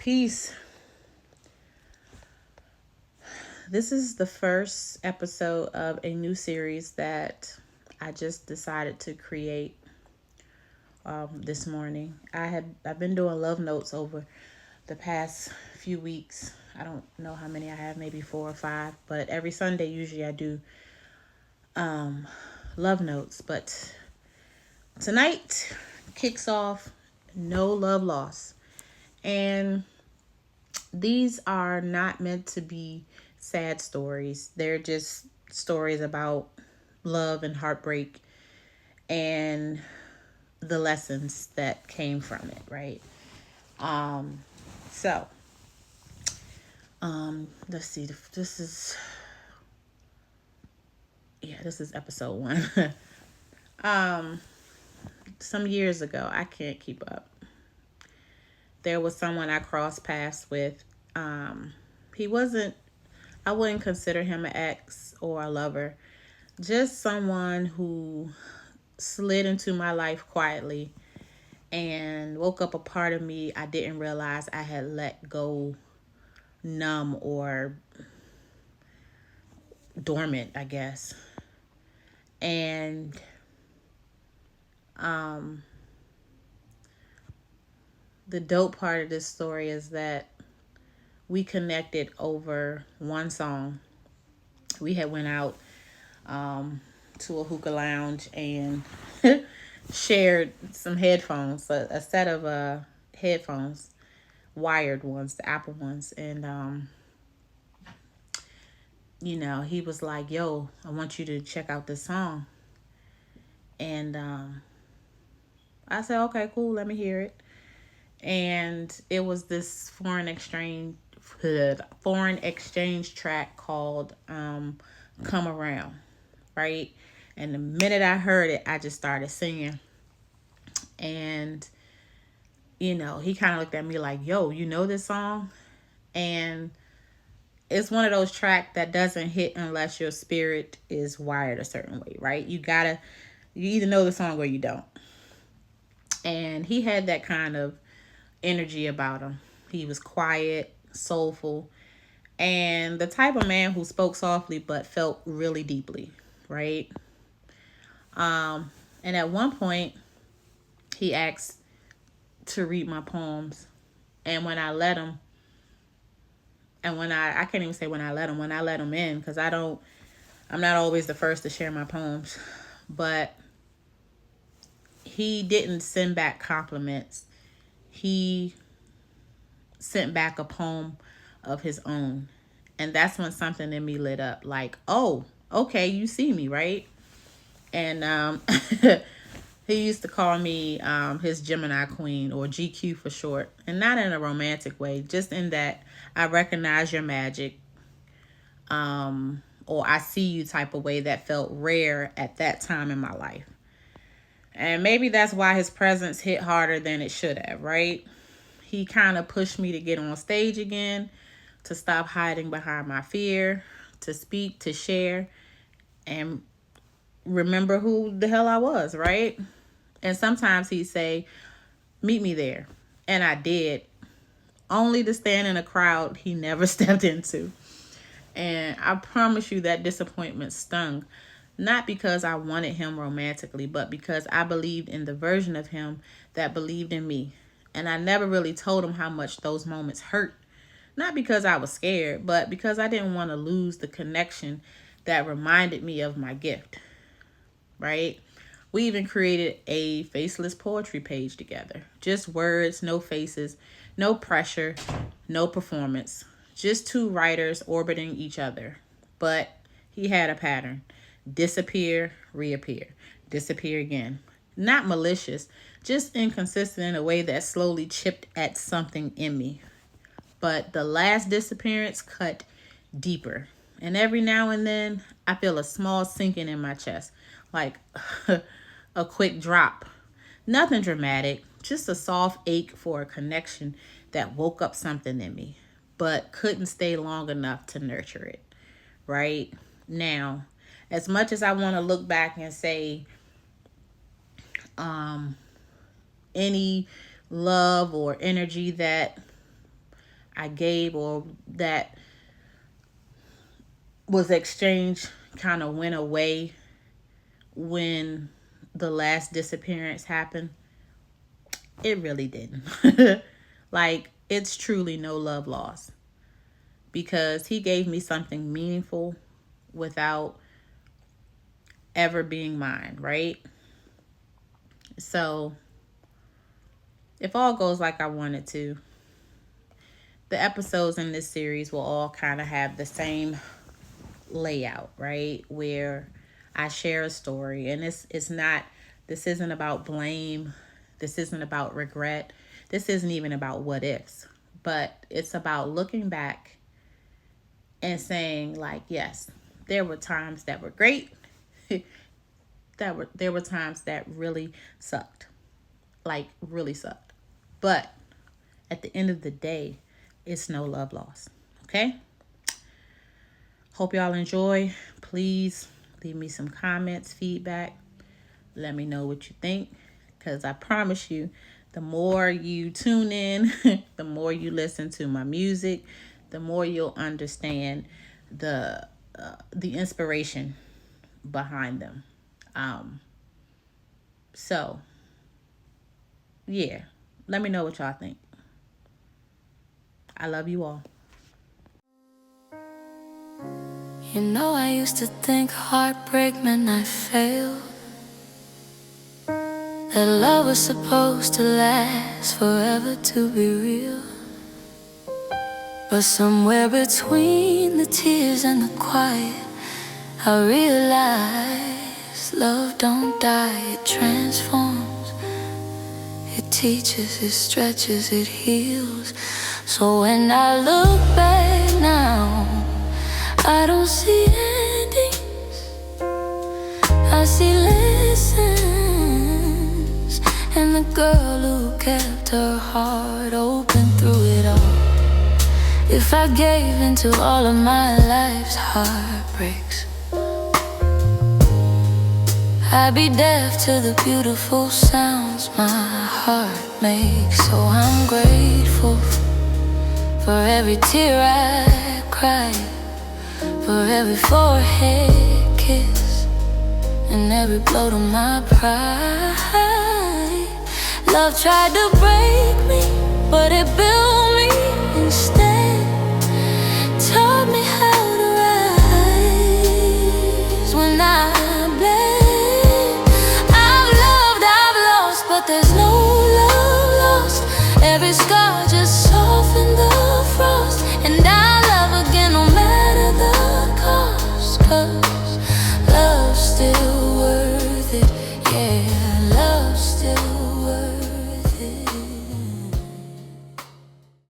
Peace. This is the first episode of a new series that I just decided to create this morning. I've been doing love notes over the past few weeks. I don't know how many I have, maybe 4 or 5, but every Sunday usually I do love notes. But tonight kicks off No Love Lost. And these are not meant to be sad stories. They're just stories about love and heartbreak and the lessons that came from it, right? So, let's see. This is episode 1. Some years ago, I can't keep up. There was someone I crossed paths with. He wasn't, I wouldn't consider him an ex or a lover. Just someone who slid into my life quietly and woke up a part of me I didn't realize I had let go, numb or dormant, I guess. And the dope part of this story is that we connected over one song. We had went out to a hookah lounge and shared some headphones, a set of headphones, wired ones, the Apple ones. And he was like, yo, I want you to check out this song. And I said, okay, cool, let me hear it. And it was this foreign exchange track called Come Around, right? And the minute I heard it, I just started singing. And he kind of looked at me like, yo, you know this song? And it's one of those tracks that doesn't hit unless your spirit is wired a certain way, right? You either know the song or you don't. And he had that kind of energy about him. He was quiet, soulful, and the type of man who spoke softly but felt really deeply, right? And at one point, he asked to read my poems. And when I let him, and I can't even say when I let him in, because I'm not always the first to share my poems, but he didn't send back compliments. He sent back a poem of his own. And that's when something in me lit up, like, oh, okay, you see me, right? And he used to call me his Gemini queen, or GQ for short. And not in a romantic way, just in that I recognize your magic, or I see you type of way that felt rare at that time in my life. And maybe that's why his presence hit harder than it should have, right? He kind of pushed me to get on stage again, to stop hiding behind my fear, to speak, to share, and remember who the hell I was, right? And sometimes he'd say, meet me there. And I did, only to stand in a crowd he never stepped into. And I promise you that disappointment stung. Not because I wanted him romantically, but because I believed in the version of him that believed in me. And I never really told him how much those moments hurt. Not because I was scared, but because I didn't want to lose the connection that reminded me of my gift. Right? We even created a faceless poetry page together. Just words, no faces, no pressure, no performance. Just two writers orbiting each other. But he had a pattern. Disappear, reappear, disappear again. Not malicious, just inconsistent in a way that slowly chipped at something in me. But the last disappearance cut deeper. And every now and then, I feel a small sinking in my chest, like a quick drop. Nothing dramatic, just a soft ache for a connection that woke up something in me, but couldn't stay long enough to nurture it. Right? Now, as much as I want to look back and say any love or energy that I gave or that was exchanged kind of went away when the last disappearance happened. It really didn't. Like, it's truly no love lost because he gave me something meaningful without ever being mine, right? So, if all goes like I want it to, the episodes in this series will all kind of have the same layout, right? Where I share a story, and this isn't about blame, this isn't about regret, this isn't even about what ifs, but it's about looking back and saying, like, yes, there were times that were great. There were times that really sucked. Like, really sucked. But at the end of the day, it's no love lost. Okay? Hope y'all enjoy. Please leave me some comments, feedback. Let me know what you think. Because I promise you, the more you tune in, the more you listen to my music, the more you'll understand the inspiration behind them. So, yeah. Let me know what y'all think. I love you all. You know, I used to think heartbreak meant I failed, that love was supposed to last forever to be real. But somewhere between the tears and the quiet, I realized love don't die, it transforms. It teaches, it stretches, it heals. So when I look back now, I don't see endings, I see lessons, and the girl who kept her heart open through it all. If I gave into all of my life's heartbreaks, I'd be deaf to the beautiful sounds my heart makes. So I'm grateful for every tear I cried, for every forehead kiss, and every blow to my pride. Love tried to break me, but it built